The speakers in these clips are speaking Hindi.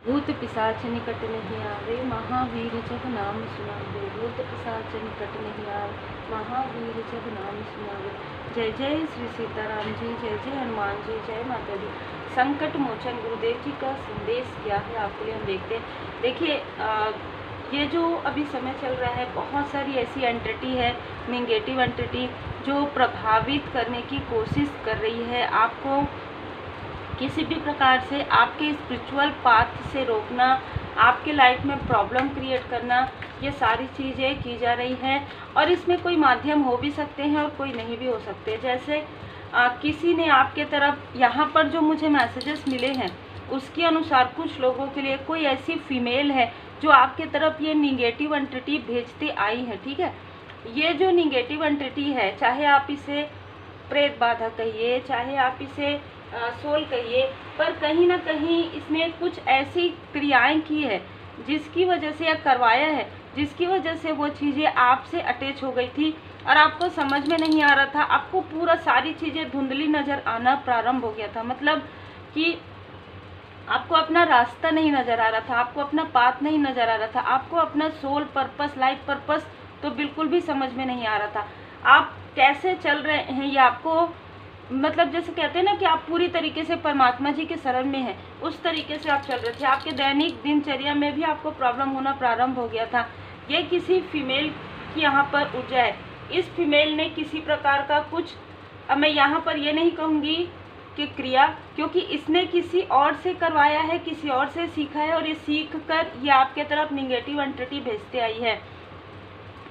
भूत पिशाच निकट नहीं आवे, महावीर जब नाम सुनावे। भूत पिशाच निकट नहीं आवे, महावीर जब नाम सुनावे। जय जय श्री सीताराम जी, जय जय हनुमान जी, जय माता दी। संकट मोचन गुरुदेव जी का संदेश क्या है आपके लिए हम देखते हैं। देखिए ये जो अभी समय चल रहा है, बहुत सारी ऐसी एंटिटी है, नेगेटिव एंटिटी, जो प्रभावित करने की कोशिश कर रही है आपको किसी भी प्रकार से, आपके स्पिरिचुअल पाथ से रोकना, आपके लाइफ में प्रॉब्लम क्रिएट करना, ये सारी चीज़ें की जा रही हैं। और इसमें कोई माध्यम हो भी सकते हैं और कोई नहीं भी हो सकते। जैसे किसी ने आपके तरफ, यहाँ पर जो मुझे मैसेजेस मिले हैं उसके अनुसार कुछ लोगों के लिए कोई ऐसी फीमेल है जो आपके तरफ ये निगेटिव एंटिटी भेजते आई है। ठीक है, ये जो निगेटिव एंटिटी है, चाहे आप इसे प्रेत बाधा कहिए, चाहे आप इसे सोल कहिए, पर कहीं ना कहीं इसने कुछ ऐसी क्रियाएं की है जिसकी वजह से, या करवाया है जिसकी वजह से वो चीज़ें आपसे अटैच हो गई थी और आपको समझ में नहीं आ रहा था। आपको पूरा सारी चीज़ें धुंधली नज़र आना प्रारंभ हो गया था। मतलब कि आपको अपना रास्ता नहीं नज़र आ रहा था, आपको अपना पाथ नहीं नज़र आ रहा था, आपको अपना सोल पर्पस, लाइफ पर्पस तो बिल्कुल भी समझ में नहीं आ रहा था। आप कैसे चल रहे हैं ये आपको, मतलब जैसे कहते हैं ना कि आप पूरी तरीके से परमात्मा जी के शरण में हैं, उस तरीके से आप चल रहे थे। आपके दैनिक दिनचर्या में भी आपको प्रॉब्लम होना प्रारंभ हो गया था। ये किसी फीमेल की यहाँ पर ऊर्जा है। इस फीमेल ने किसी प्रकार का कुछ, अब मैं यहाँ पर ये नहीं कहूँगी कि क्रिया, क्योंकि इसने किसी और से करवाया है, किसी और से सीखा है, और ये सीख कर ये आपके तरफ निगेटिव एंटिटी भेजते आई है।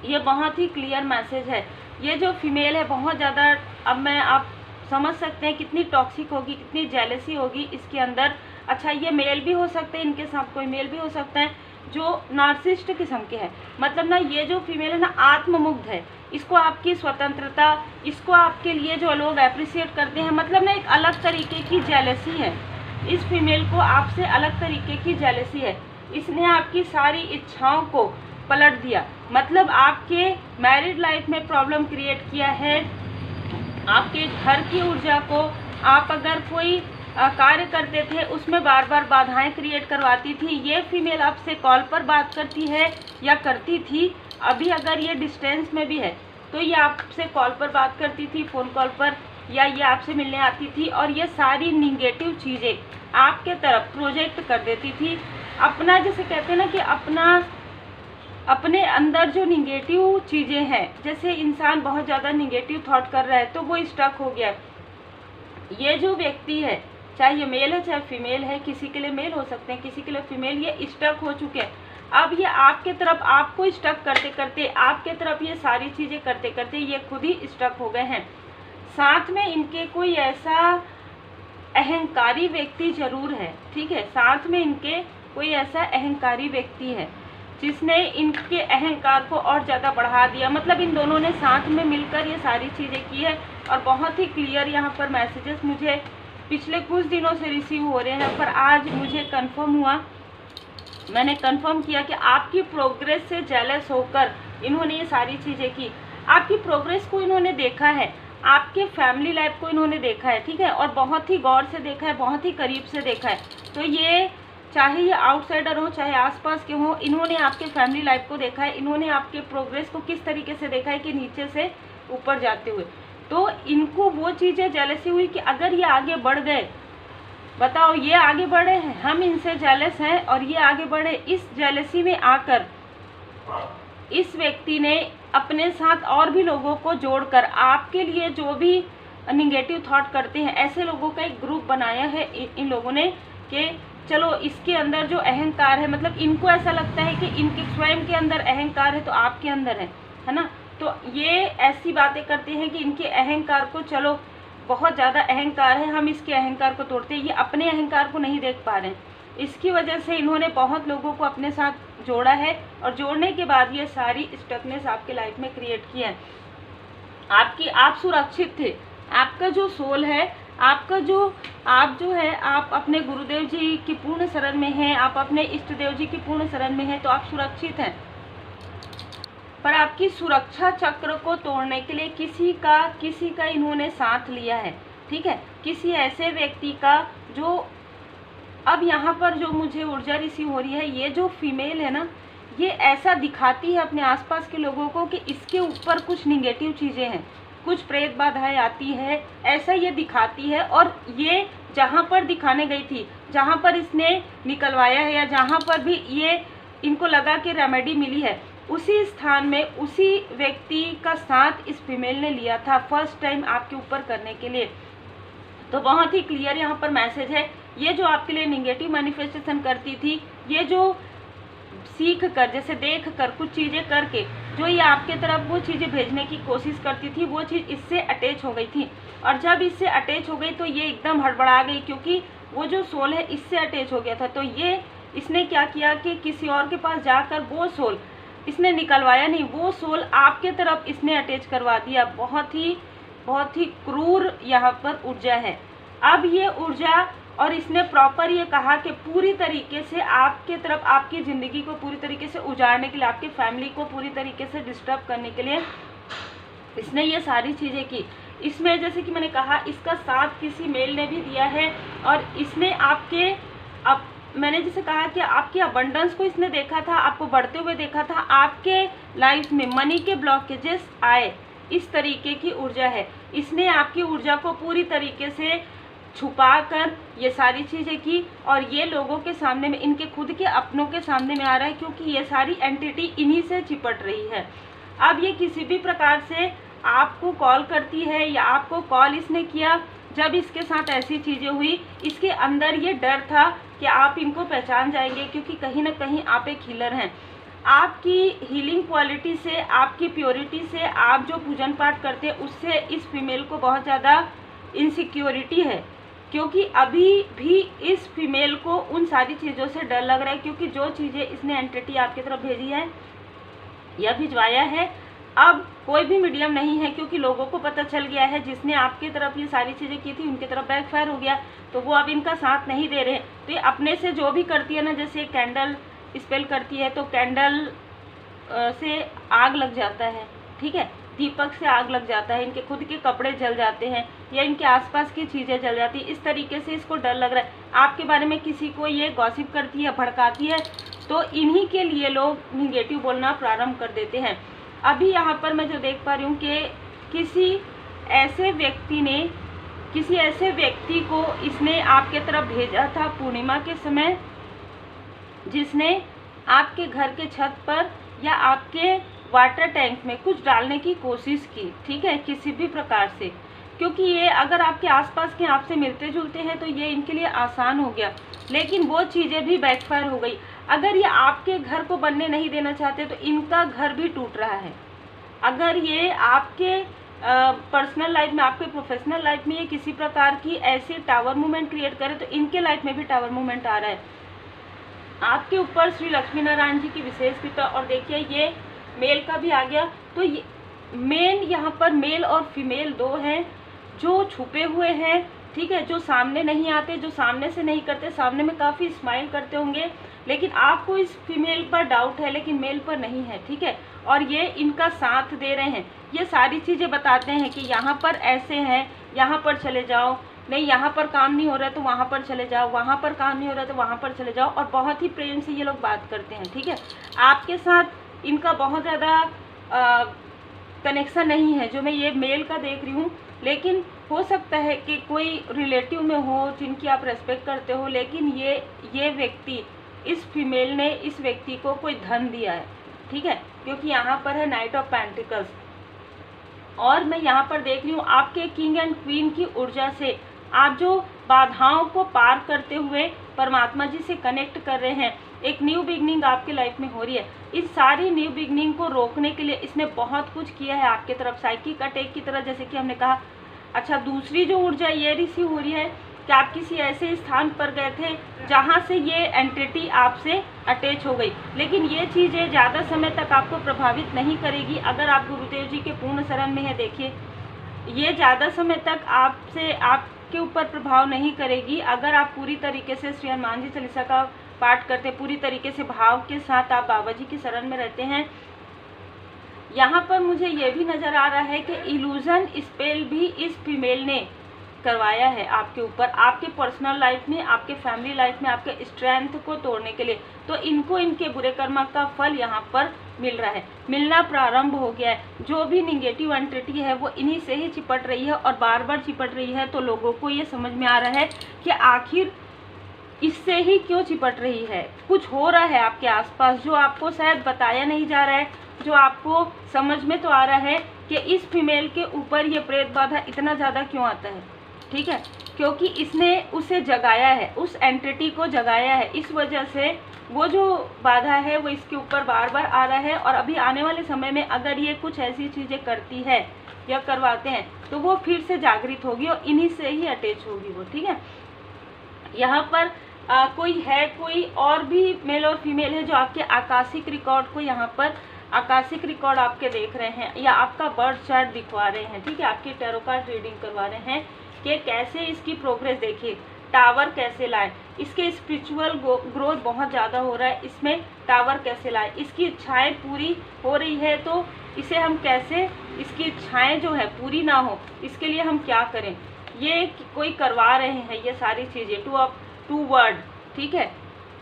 ये बहुत ही क्लियर मैसेज है। ये जो फीमेल है बहुत ज़्यादा, अब मैं आप समझ सकते हैं कितनी टॉक्सिक होगी, कितनी जेलसी होगी इसके अंदर। अच्छा, ये मेल भी हो सकते हैं, इनके साथ कोई मेल भी हो सकता है जो नार्सिसिस्ट किस्म के हैं। मतलब ना, ये जो फीमेल है ना, आत्ममुग्ध है। इसको आपकी स्वतंत्रता, इसको आपके लिए जो लोग अप्रिशिएट करते हैं, मतलब ना एक अलग तरीके की जेलसी है। इस फीमेल को आपसे अलग तरीके की जेलसी है। इसने आपकी सारी इच्छाओं को पलट दिया। मतलब आपके मैरिड लाइफ में प्रॉब्लम क्रिएट किया है, आपके घर की ऊर्जा को, आप अगर कोई कार्य करते थे उसमें बार बार बाधाएं क्रिएट करवाती थी। ये फीमेल आपसे कॉल पर बात करती है या करती थी, अभी अगर ये डिस्टेंस में भी है तो ये आपसे कॉल पर बात करती थी, फ़ोन कॉल पर, या ये आपसे मिलने आती थी और ये सारी निगेटिव चीज़ें आपके तरफ प्रोजेक्ट कर देती थी। अपना, जैसे कहते हैं ना कि अपने अंदर जो निगेटिव चीज़ें हैं, जैसे इंसान बहुत ज़्यादा निगेटिव थॉट कर रहा है तो वो स्टक हो गया। ये जो व्यक्ति है, चाहे ये मेल है चाहे फीमेल है, किसी के लिए मेल हो सकते हैं, किसी के लिए फीमेल, ये स्टक हो चुके हैं। अब ये आपके तरफ, आपको स्टक करते करते, आपके तरफ ये सारी चीज़ें करते करते ये खुद ही स्टक हो गए हैं। साथ में इनके कोई ऐसा अहंकारी व्यक्ति जरूर है। ठीक है, साथ में इनके कोई ऐसा अहंकारी व्यक्ति है जिसने इनके अहंकार को और ज़्यादा बढ़ा दिया। मतलब इन दोनों ने साथ में मिलकर ये सारी चीज़ें की है। और बहुत ही क्लियर यहाँ पर मैसेजेस मुझे पिछले कुछ दिनों से रिसीव हो रहे हैं, पर आज मुझे कंफर्म हुआ, मैंने कंफर्म किया कि आपकी प्रोग्रेस से जेलस होकर इन्होंने ये सारी चीज़ें की। आपकी प्रोग्रेस को इन्होंने देखा है, आपके फैमिली लाइफ को इन्होंने देखा है। ठीक है, और बहुत ही गौर से देखा है, बहुत ही करीब से देखा है। तो ये, चाहे ये आउटसाइडर हो चाहे आसपास के हों, इन्होंने आपके फैमिली लाइफ को देखा है, इन्होंने आपके प्रोग्रेस को किस तरीके से देखा है कि नीचे से ऊपर जाते हुए। तो इनको वो चीज़ें जेलसी हुई कि अगर ये आगे बढ़ गए, बताओ, ये आगे बढ़े हैं, हम इनसे जेलस हैं और ये आगे बढ़े। इस जेलसी में आकर इस व्यक्ति ने अपने साथ और भी लोगों को जोड़कर आपके लिए जो भी निगेटिव थॉट करते हैं, ऐसे लोगों का एक ग्रुप बनाया है इन लोगों ने कि चलो इसके अंदर जो अहंकार है, मतलब इनको ऐसा लगता है कि इनके स्वयं के अंदर अहंकार है तो आपके अंदर है ना। तो ये ऐसी बातें करते हैं कि इनके अहंकार को, चलो बहुत ज़्यादा अहंकार है, हम इसके अहंकार को तोड़ते हैं। ये अपने अहंकार को नहीं देख पा रहे हैं। इसकी वजह से इन्होंने बहुत लोगों को अपने साथ जोड़ा है और जोड़ने के बाद ये सारी स्टकनेस आपके लाइफ में क्रिएट की है। आप सुरक्षित थे, आपका जो सोल है, आपका जो, आप जो है, आप अपने गुरुदेव जी की पूर्ण शरण में हैं, आप अपने इष्ट देव जी की पूर्ण शरण में हैं, तो आप सुरक्षित हैं। पर आपकी सुरक्षा चक्र को तोड़ने के लिए किसी का इन्होंने साथ लिया है। ठीक है, किसी ऐसे व्यक्ति का जो अब यहाँ पर जो मुझे ऊर्जा रिसीव हो रही है, ये जो फीमेल है ना, ये ऐसा दिखाती है अपने आसपास के लोगों को कि इसके ऊपर कुछ निगेटिव चीज़ें हैं, कुछ प्रेत बाधाएं आती है, ऐसा ये दिखाती है। और ये जहाँ पर दिखाने गई थी, जहाँ पर इसने निकलवाया है या जहाँ पर भी ये इनको लगा कि रेमेडी मिली है, उसी स्थान में उसी व्यक्ति का साथ इस फीमेल ने लिया था फर्स्ट टाइम आपके ऊपर करने के लिए। तो बहुत ही क्लियर यहाँ पर मैसेज है, ये जो आपके लिए निगेटिव मैनिफेस्टेशन करती थी, ये जो सीख कर, जैसे देख कर, कुछ चीज़ें करके जो ये आपके तरफ वो चीज़ें भेजने की कोशिश करती थी, वो चीज़ इससे अटैच हो गई थी। और जब इससे अटैच हो गई तो ये एकदम हड़बड़ा गई, क्योंकि वो जो सोल है इससे अटैच हो गया था। तो ये इसने क्या किया कि किसी और के पास जाकर वो सोल इसने निकलवाया नहीं, वो सोल आपके तरफ इसने अटैच करवा दिया। बहुत ही क्रूर यहाँ पर ऊर्जा है। अब ये ऊर्जा, और इसने प्रॉपर ये कहा कि पूरी तरीके से आपके तरफ, आपकी ज़िंदगी को पूरी तरीके से उजाड़ने के लिए, आपकी फैमिली को पूरी तरीके से डिस्टर्ब करने के लिए इसने ये सारी चीज़ें की। इसमें जैसे कि मैंने कहा, इसका साथ किसी मेल ने भी दिया है, और इसने मैंने जैसे कहा कि आपकी अबंडेंस को इसने देखा था, आपको बढ़ते हुए देखा था, आपके लाइफ में मनी के ब्लॉकेजेस आए, इस तरीके की ऊर्जा है। इसने आपकी ऊर्जा को पूरी तरीके से छुपा कर ये सारी चीज़ें की, और ये लोगों के सामने में, इनके खुद के अपनों के सामने में आ रहा है, क्योंकि ये सारी एंटिटी इन्हीं से चिपट रही है। अब ये किसी भी प्रकार से आपको कॉल करती है, या आपको कॉल इसने किया, जब इसके साथ ऐसी चीज़ें हुई, इसके अंदर ये डर था कि आप इनको पहचान जाएंगे, क्योंकि कहीं ना कहीं आप एक हीलर हैं। आपकी हीलिंग क्वालिटी से, आपकी प्योरिटी से, आप जो पूजन पाठ करते हैं, उससे इस फीमेल को बहुत ज़्यादा इनसिक्योरिटी है, क्योंकि अभी भी इस फीमेल को उन सारी चीज़ों से डर लग रहा है, क्योंकि जो चीज़ें इसने एंटिटी आपकी तरफ भेजी है या भिजवाया है, अब कोई भी मीडियम नहीं है, क्योंकि लोगों को पता चल गया है, जिसने आपकी तरफ ये सारी चीज़ें की थी उनकी तरफ बैकफायर हो गया, तो वो अब इनका साथ नहीं दे रहे। तो ये अपने से जो भी करती है ना, जैसे कैंडल स्पेल करती है तो कैंडल से आग लग जाता है, ठीक है, दीपक से आग लग जाता है, इनके खुद के कपड़े जल जाते हैं, या इनके आसपास की चीज़ें जल जाती है। इस तरीके से इसको डर लग रहा है। आपके बारे में किसी को ये गॉसिप करती है, भड़काती है, तो इन्हीं के लिए लोग निगेटिव बोलना प्रारंभ कर देते हैं। अभी यहाँ पर मैं जो देख पा रही हूँ कि किसी ऐसे व्यक्ति को इसने आपके तरफ भेजा था पूर्णिमा के समय, जिसने आपके घर के छत पर या आपके वाटर टैंक में कुछ डालने की कोशिश की, ठीक है, किसी भी प्रकार से, क्योंकि ये अगर आपके आसपास के आपसे मिलते जुलते हैं तो ये इनके लिए आसान हो गया, लेकिन वो चीज़ें भी बैकफायर हो गई। अगर ये आपके घर को बनने नहीं देना चाहते तो इनका घर भी टूट रहा है। अगर ये आपके पर्सनल लाइफ में, आपके प्रोफेशनल लाइफ में ये किसी प्रकार की ऐसी टावर मूवमेंट क्रिएट करे तो इनके लाइफ में भी टावर मूवमेंट आ रहा है। आपके ऊपर श्री लक्ष्मी नारायण जी की विशेष कृपा, और देखिए ये मेल का भी आ गया। तो ये मेन, यहाँ पर मेल और फीमेल दो हैं जो छुपे हुए हैं, ठीक है, जो सामने नहीं आते, जो सामने से नहीं करते, सामने में काफ़ी स्माइल करते होंगे, लेकिन आपको इस फीमेल पर डाउट है, लेकिन मेल पर नहीं है, ठीक है, और ये इनका साथ दे रहे हैं। ये सारी चीज़ें बताते हैं कि यहाँ पर ऐसे हैं, यहाँ पर चले जाओ, नहीं यहाँ पर काम नहीं हो रहा है तो वहाँ पर चले जाओ, वहाँ पर काम नहीं हो रहा है तो वहाँ पर चले जाओ, और बहुत ही प्रेम से ये लोग बात करते हैं, ठीक है। आपके साथ इनका बहुत ज़्यादा कनेक्शन नहीं है जो मैं ये मेल का देख रही हूँ, लेकिन हो सकता है कि कोई रिलेटिव में हो जिनकी आप रेस्पेक्ट करते हो, लेकिन ये व्यक्ति, इस फीमेल ने इस व्यक्ति को कोई धन दिया है, ठीक है, क्योंकि यहाँ पर है नाइट ऑफ पेंटिकल्स, और मैं यहाँ पर देख रही हूँ आपके किंग एंड क्वीन की ऊर्जा से आप जो बाधाओं को पार करते हुए परमात्मा जी से कनेक्ट कर रहे हैं, एक न्यू बिगनिंग आपके लाइफ में हो रही है। इस सारी न्यू बिगनिंग को रोकने के लिए इसने बहुत कुछ किया है आपके तरफ, साइकिक अटैक की तरह, जैसे कि हमने कहा। अच्छा, दूसरी जो ऊर्जा ये रिसीव हो रही है कि आप किसी ऐसे स्थान पर गए थे जहाँ से ये एंटिटी आपसे अटैच हो गई, लेकिन ये चीज़ें ज़्यादा समय तक आपको प्रभावित नहीं करेगी अगर आप गुरुदेव जी के पूर्ण शरण में है। देखिए, ये ज़्यादा समय तक आपके ऊपर प्रभाव नहीं करेगी अगर आप पूरी तरीके से श्री हनुमान जी चालीसा का पाठ करते, पूरी तरीके से भाव के साथ आप बाबा जी की शरण में रहते हैं। यहाँ पर मुझे ये भी नज़र आ रहा है कि इल्यूजन स्पेल भी इस फीमेल ने करवाया है आपके ऊपर, आपके पर्सनल लाइफ में, आपके फैमिली लाइफ में, आपके स्ट्रेंथ को तोड़ने के लिए, तो इनको इनके बुरे कर्म का फल यहाँ पर मिल रहा है, मिलना प्रारंभ हो गया है। जो भी निगेटिव एंटिटी है वो इन्हीं से ही चिपट रही है और बार बार चिपट रही है। तो लोगों को ये समझ में आ रहा है कि आखिर इससे ही क्यों चिपट रही है। कुछ हो रहा है आपके आसपास जो आपको शायद बताया नहीं जा रहा है, जो आपको समझ में तो आ रहा है कि इस फीमेल के ऊपर ये प्रेत बाधा इतना ज़्यादा क्यों आता है। ठीक है, क्योंकि इसने उसे जगाया है, उस एंटिटी को जगाया है, इस वजह से वो जो बाधा है वो इसके ऊपर बार बार आ रहा है। और अभी आने वाले समय में अगर ये कुछ ऐसी चीज़ें करती है या करवाते हैं तो वो फिर से जागृत होगी और इन्हीं से ही अटैच होगी वो। ठीक है, यहाँ पर कोई और भी मेल और फीमेल है जो आपके आकाशिक रिकॉर्ड को, यहाँ पर आकाशिक रिकॉर्ड आपके देख रहे हैं या आपका बर्थ चार्ट दिखवा रहे हैं। ठीक है, आपकी टैरो कार्ड रीडिंग करवा रहे हैं कि कैसे इसकी प्रोग्रेस, देखिए टावर कैसे लाए, इसके स्पिरिचुअल ग्रोथ बहुत ज़्यादा हो रहा है, इसमें टावर कैसे लाए, इसकी इच्छाएं पूरी हो रही है तो इसे हम कैसे, इसकी इच्छाएं जो है पूरी ना हो इसके लिए हम क्या करें, ये कोई करवा रहे हैं ये सारी चीज़ें। टू वर्ड, ठीक है,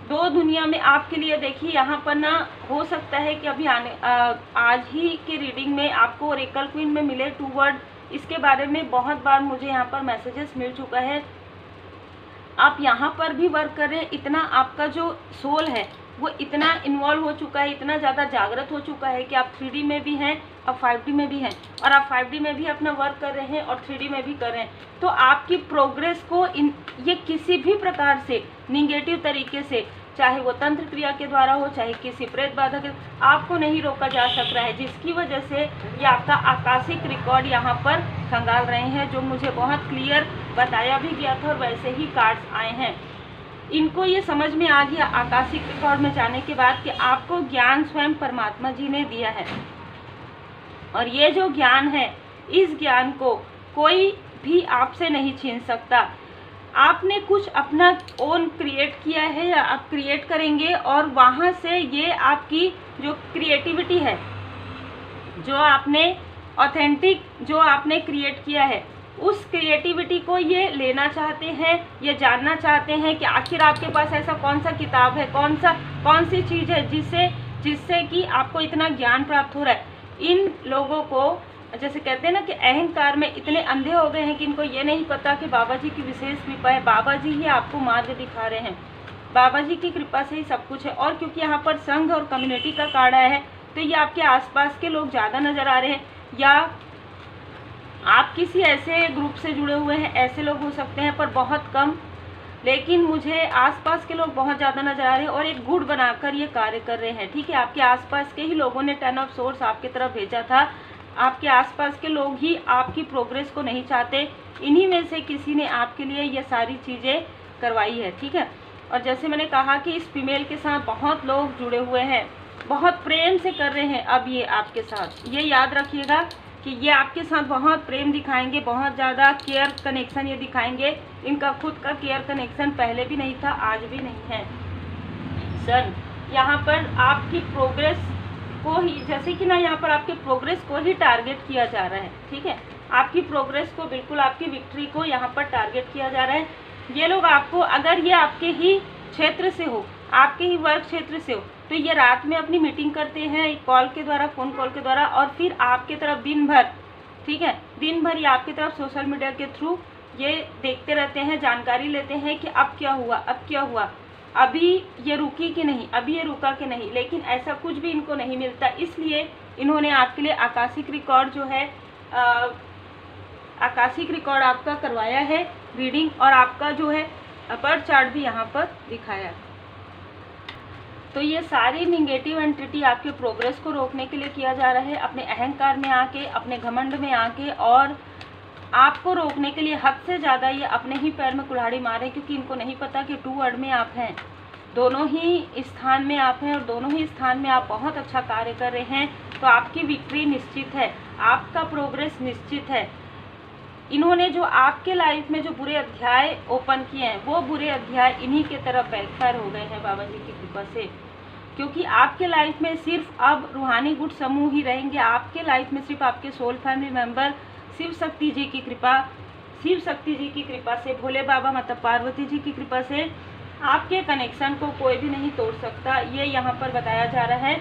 दो दुनिया में आपके लिए। देखिए यहाँ पर ना हो सकता है कि अभी आज ही के रीडिंग में आपको ओरेकल क्वीन में मिले टू वर्ड, इसके बारे में बहुत बार मुझे यहाँ पर मैसेजेस मिल चुका है। आप यहाँ पर भी वर्क करें, इतना आपका जो सोल है वो इतना इन्वॉल्व हो चुका है, इतना ज़्यादा जागृत हो चुका है कि आप 3D में भी हैं और 5D में भी हैं, और आप 5D में भी अपना वर्क कर रहे हैं और 3D में भी कर रहे हैं। तो आपकी प्रोग्रेस को ये किसी भी प्रकार से निगेटिव तरीके से, चाहे वो तंत्र क्रिया के द्वारा हो, चाहे किसी प्रेत बाधा के, आपको नहीं रोका जा सक रहा है, जिसकी वजह से ये आपका आकाशिक रिकॉर्ड यहाँ पर खंगाल रहे हैं, जो मुझे बहुत क्लियर बताया भी गया था और वैसे ही कार्ड्स आए हैं। इनको ये समझ में आ गया आकाशिक रिकॉर्ड में जाने के बाद कि आपको ज्ञान स्वयं परमात्मा जी ने दिया है, और ये जो ज्ञान है इस ज्ञान को कोई भी आपसे नहीं छीन सकता। आपने कुछ अपना ओन क्रिएट किया है या आप क्रिएट करेंगे, और वहाँ से ये आपकी जो क्रिएटिविटी है, जो आपने ऑथेंटिक जो आपने क्रिएट किया है, उस क्रिएटिविटी को ये लेना चाहते हैं, ये जानना चाहते हैं कि आखिर आपके पास ऐसा कौन सा किताब है, कौन सी चीज़ है जिससे कि आपको इतना ज्ञान प्राप्त हो रहा है। इन लोगों को जैसे कहते हैं ना कि अहंकार में इतने अंधे हो गए हैं कि इनको ये नहीं पता कि बाबा जी की विशेष कृपा है, बाबा जी ही आपको मार्ग दिखा रहे हैं, बाबा जी की कृपा से ही सब कुछ है। और क्योंकि यहाँ पर संघ और कम्युनिटी का कार्ड आया है तो ये आपके आसपास के लोग ज़्यादा नज़र आ रहे हैं, या आप किसी ऐसे ग्रुप से जुड़े हुए हैं, ऐसे लोग हो सकते हैं पर बहुत कम, लेकिन मुझे आसपास के लोग बहुत ज़्यादा नज़र आ रहे हैं और एक गुड़ बनाकर ये कार्य कर रहे हैं। ठीक है, आपके आसपास के ही लोगों ने 10 ऑफ सोर्स आपकी तरफ भेजा था, आपके आसपास के लोग ही आपकी प्रोग्रेस को नहीं चाहते, इन्हीं में से किसी ने आपके लिए ये सारी चीज़ें करवाई है। ठीक है, और जैसे मैंने कहा कि इस फीमेल के साथ बहुत लोग जुड़े हुए हैं, बहुत प्रेम से कर रहे हैं। अब ये आपके साथ, ये याद रखिएगा कि ये आपके साथ बहुत प्रेम दिखाएंगे, बहुत ज़्यादा केयर कनेक्शन ये दिखाएंगे। इनका खुद का केयर कनेक्शन पहले भी नहीं था, आज भी नहीं है। सर यहाँ पर आपकी प्रोग्रेस को ही, जैसे कि ना यहाँ पर आपके प्रोग्रेस को ही टारगेट किया जा रहा है। ठीक है, आपकी प्रोग्रेस को, बिल्कुल आपकी विक्ट्री को यहाँ पर टारगेट किया जा रहा है। ये लोग आपको, अगर ये आपके ही क्षेत्र से हो, आपके ही वर्क क्षेत्र से हो, तो ये रात में अपनी मीटिंग करते हैं कॉल के द्वारा, फ़ोन कॉल के द्वारा, और फिर आपके तरफ दिन भर, ठीक है, दिन भर ये आपकी तरफ सोशल मीडिया के थ्रू ये देखते रहते हैं, जानकारी लेते हैं कि अब क्या हुआ, अब क्या हुआ, अभी ये रुकी कि नहीं, अभी ये रुका कि नहीं, लेकिन ऐसा कुछ भी इनको नहीं मिलता। इसलिए इन्होंने आपके लिए आकाशिक रिकॉर्ड जो है, आकाशिक रिकॉर्ड आपका करवाया है रीडिंग, और आपका जो है बर्थ चार्ट भी यहाँ पर दिखाया। तो ये सारी निगेटिव एंटिटी आपके प्रोग्रेस को रोकने के लिए किया जा रहा है, अपने अहंकार में आके, अपने घमंड में आके, और आपको रोकने के लिए हद से ज़्यादा ये अपने ही पैर में कुल्हाड़ी मारे, क्योंकि इनको नहीं पता कि 2 वर्ड में आप हैं, दोनों ही स्थान में आप हैं, और दोनों ही स्थान में आप बहुत अच्छा कार्य कर रहे हैं। तो आपकी विक्ट्री निश्चित है, आपका प्रोग्रेस निश्चित है। इन्होंने जो आपके लाइफ में जो बुरे अध्याय ओपन किए हैं, वो बुरे अध्याय इन्हीं के तरफ बैकफायर हो गए हैं बाबा जी की कृपा से, क्योंकि आपके लाइफ में सिर्फ अब रूहानी गुट समूह ही रहेंगे। आपके लाइफ में सिर्फ आपके soul family member, Shiv Shakti जी की कृपा, शिव शक्ति जी की कृपा से, भोले बाबा माता पार्वती जी की कृपा से आपके कनेक्शन को कोई भी नहीं तोड़ सकता। ये यहाँ पर बताया जा रहा है,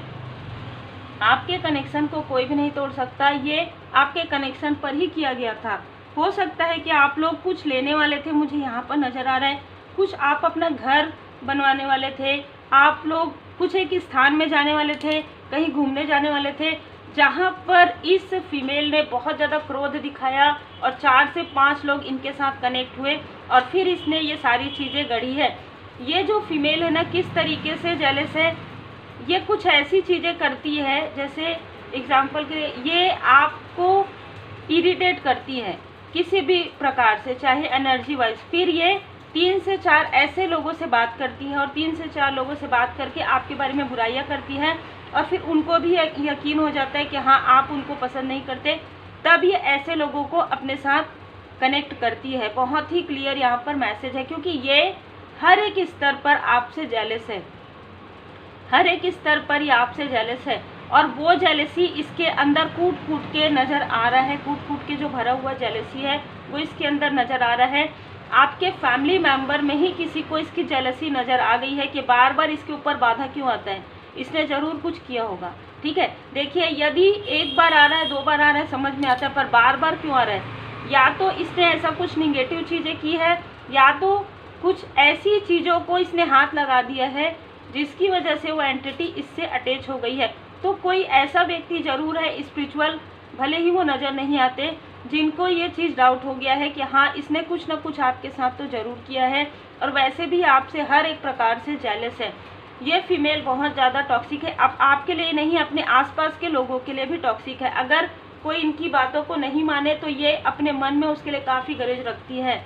आपके कनेक्शन को कोई भी नहीं तोड़ सकता। ये आपके कनेक्शन पर ही किया गया था। हो सकता है कि आप लोग कुछ लेने वाले थे, मुझे यहाँ पर नज़र आ रहा है, कुछ आप अपना घर बनवाने वाले थे, आप लोग कुछ एक स्थान में जाने वाले थे, कहीं घूमने जाने वाले थे, जहाँ पर इस फीमेल ने बहुत ज़्यादा क्रोध दिखाया और 4 से 5 लोग इनके साथ कनेक्ट हुए और फिर इसने ये सारी चीज़ें गढ़ी है। ये जो फीमेल है ना, किस तरीके से जेलस है, ये कुछ ऐसी चीज़ें करती है, जैसे एग्जाम्पल के लिए ये आपको इरिटेट करती है किसी भी प्रकार से, चाहे एनर्जी वाइज। फिर ये 3 से 4 ऐसे लोगों से बात करती है और 3 से 4 लोगों से बात करके आपके बारे में बुराइयां करती है और फिर उनको भी यकीन हो जाता है कि हाँ आप उनको पसंद नहीं करते, तब ये ऐसे लोगों को अपने साथ कनेक्ट करती है। बहुत ही क्लियर यहाँ पर मैसेज है, क्योंकि ये हर एक स्तर पर आपसे जेलस है, हर एक स्तर पर ये आपसे जेलस है और वो जेलसी इसके अंदर कूट कूट के नज़र आ रहा है, कूट कूट के जो भरा हुआ जेलसी है वो इसके अंदर नज़र आ रहा है। आपके फैमिली मेंबर में ही किसी को इसकी जेलसी नज़र आ गई है कि बार बार इसके ऊपर बाधा क्यों आता है, इसने ज़रूर कुछ किया होगा। ठीक है, देखिए यदि एक बार आ रहा है, 2 बार आ रहा है, समझ में आता है, पर बार बार क्यों आ रहा है, या तो इसने ऐसा कुछ निगेटिव चीज़ें की है या तो कुछ ऐसी चीज़ों को इसने हाथ लगा दिया है जिसकी वजह से वो एंटिटी इससे अटैच हो गई है। तो कोई ऐसा व्यक्ति ज़रूर है स्पिरिचुअल, भले ही वो नज़र नहीं आते, जिनको ये चीज़ डाउट हो गया है कि हाँ इसने कुछ ना कुछ आपके साथ तो ज़रूर किया है और वैसे भी आपसे हर एक प्रकार से जेलस है। ये फीमेल बहुत ज़्यादा टॉक्सिक है, अब आपके लिए नहीं, अपने आसपास के लोगों के लिए भी टॉक्सिक है। अगर कोई इनकी बातों को नहीं माने तो ये अपने मन में उसके लिए काफ़ी गरज रखती है,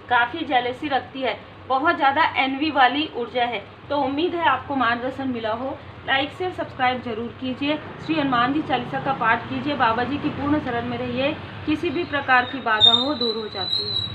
काफ़ी जेलसी रखती है, बहुत ज़्यादा एनवी वाली ऊर्जा है। तो उम्मीद है आपको मार्गदर्शन मिला हो। लाइक शेयर सब्सक्राइब जरूर कीजिए। श्री हनुमान जी चालीसा का पाठ कीजिए, बाबा जी की पूर्ण शरण में रहिए, किसी भी प्रकार की बाधा हो दूर हो जाती है।